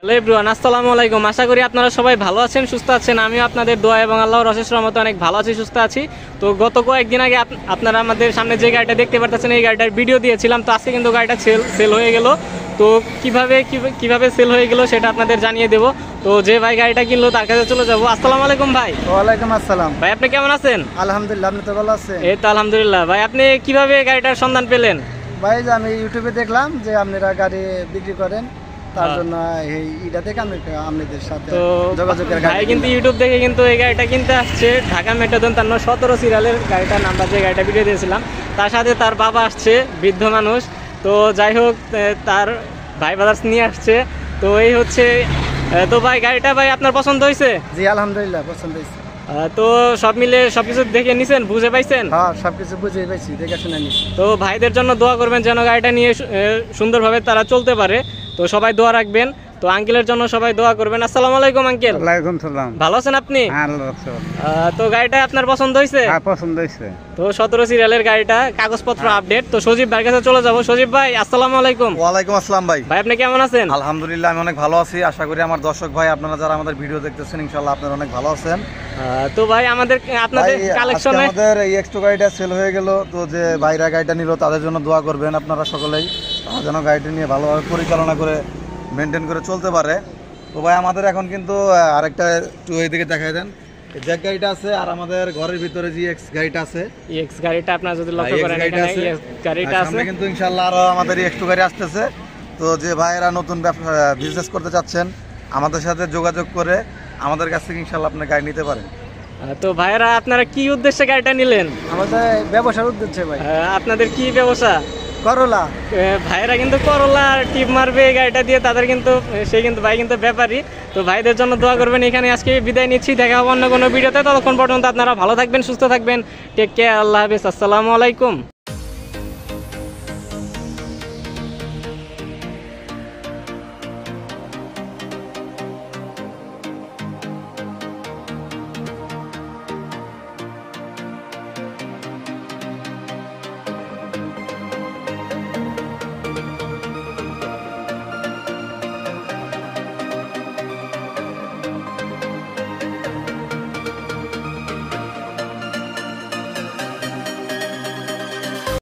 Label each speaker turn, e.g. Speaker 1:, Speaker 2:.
Speaker 1: Hello everyone, আসসালামু আলাইকুম। আশা করি আপনারা সবাই ভালো আছেন, সুস্থ আছেন। আমিও আপনাদের দোয়া এবং আল্লাহর অশেষ রহমতে অনেক ভালো আছি, সুস্থ আছি। তো গত কয়েকদিন আগে আপনারা আমাদের সামনে যে গাড়িটা দেখতে পারতেছেন, এই গাড়িটার ভিডিও দিয়েছিলাম। তো আজকে কিন্তু গাড়িটা সেল হয়ে গেল। তো কিভাবে সেল হয়ে গেল সেটা আপনাদের জানিয়ে দেবো। তো যে ভাই গাড়িটা কিনলো তার কাছে চলে যাবো। আসসালামু আলাইকুম ভাই।
Speaker 2: ওয়ালাইকুম আসসালাম
Speaker 1: ভাই, আপনি কেমন আছেন?
Speaker 2: আলহামদুলিল্লাহ, আপনি তো ভালো আছেন?
Speaker 1: এই তো আলহামদুলিল্লাহ। ভাই, আপনি কিভাবে গাড়িটার সন্ধান পেলেন?
Speaker 2: ভাই, যে আমি ইউটিউবে দেখলাম যে আপনারা গাড়ি বিক্রি করেন, তার জন্য এইটা থেকে আমি আপনাদের সাথে যোগাযোগ করে
Speaker 1: ভাই কিন্তু ইউটিউব দেখে কিন্তু এই গাড়িটা কিনতে আসছে। ঢাকা মেট্রোদন 17 সিরিয়ালের গাড়িটার নাম্বার, যে গাড়িটা ভিডিও দিয়েছিলাম। তার সাথে তার বাবা আসছে, বৃদ্ধ মানুষ। তো যাই হোক, তার ভাই ব্রাদার্স নিয়ে আসছে। তো এই হচ্ছে। তো ভাই, গাড়িটা ভাই আপনার পছন্দ হয়েছে?
Speaker 2: জি আলহামদুলিল্লাহ, পছন্দ হয়েছে।
Speaker 1: তো সব মিলে সবকিছু দেখে নিছেন, বুঝে পাইছেন?
Speaker 2: হ্যাঁ, সবকিছু বুঝে পাইছি, দেখে শুনে নিছি।
Speaker 1: তো ভাইদের জন্য দোয়া করবেন যেন গাড়িটা নিয়ে সুন্দরভাবে তারা চলতে পারে। তো সবাই দোয়া রাখবেন। তো আঙ্কেলের জন্য সবাই দোয়া করবেন। আসসালামু আলাইকুম আঙ্কেল।
Speaker 2: ওয়ালাইকুম সালাম।
Speaker 1: ভালো আছেন আপনি?
Speaker 2: হ্যাঁ, আল্লাহ রাখছে।
Speaker 1: তো গাড়িটা আপনার পছন্দ হয়েছে?
Speaker 2: হ্যাঁ, পছন্দ হয়েছে।
Speaker 1: তো 17 সিরিয়ালের গাড়িটা, কাগজপত্র আপডেট। তো সজীব ভাইয়ের কাছে চলে যাবো। সজীব ভাই, আসসালামু আলাইকুম।
Speaker 3: ওয়ালাইকুম আসসালাম ভাই।
Speaker 1: ভাই, আপনি কেমন আছেন?
Speaker 3: আলহামদুলিল্লাহ, আমি অনেক ভালো আছি। আশা করি আমার দর্শক ভাই, আপনারা যারা আমাদের ভিডিও দেখতেছেন, ইনশাআল্লাহ আপনারা অনেক ভালো আছেন।
Speaker 1: তো ভাই, আপনাদের কালেকশনে
Speaker 3: আমাদের এই এক্সট্রো গাড়িটা সেল হয়ে গেল। তো যে ভাইরা গাড়িটা নিল, তাদের জন্য দোয়া করবেন আপনারা সকলেই, তারা যেন গাড়িটা নিয়ে ভালোভাবে পরিচালনা করে মেনটেন করে চলতে পারে। তো ভাই, আমাদের এখন কিন্তু আরেকটা একটু এইদিকে দেখাই দেন, জ্যাক গাড়িটা আছে, আর আমাদের ঘরের ভিতরে যে এক্স গাড়িটা আছে,
Speaker 1: এক্স গাড়িটা আপনারা যদি লক্ষ্য করেন, এখানে গাড়িটা আছে।
Speaker 3: সামনে কিন্তু ইনশাআল্লাহ আরো আমাদের এই এক্সট্রো গাড়ি আসতেছে। তো যে ভাইয়েরা নতুন বিজনেস করতে চাচ্ছেন, আমাদের সাথে যোগাযোগ করে আমাদের কাছ থেকে ইনশাআল্লাহ আপনি গাড়ি নিতে পারেন।
Speaker 1: তো ভাইয়েরা, আপনারা কি উদ্দেশ্যে গাড়িটা নিলেন?
Speaker 2: আমাদের ব্যবসার উদ্দেশ্যে ভাই।
Speaker 1: আপনাদের কি ব্যবসা?
Speaker 2: করলা।
Speaker 1: ভাইয়েরা কিন্তু করলা টিপ মারবে এই গাড়িটা দিয়ে। তাদের কিন্তু ভাই কিন্তু ব্যাপারী। তো ভাইদের জন্য দোয়া করবেন। এখানে আজকে বিদায় নিচ্ছি, দেখা হবে অন্য কোনো ভিডিওতে। ততক্ষণ পর্যন্ত আপনারা ভালো থাকবেন, সুস্থ থাকবেন। টেক কেয়ার, আল্লাহ হাফেজ, আসসালামু আলাইকুম।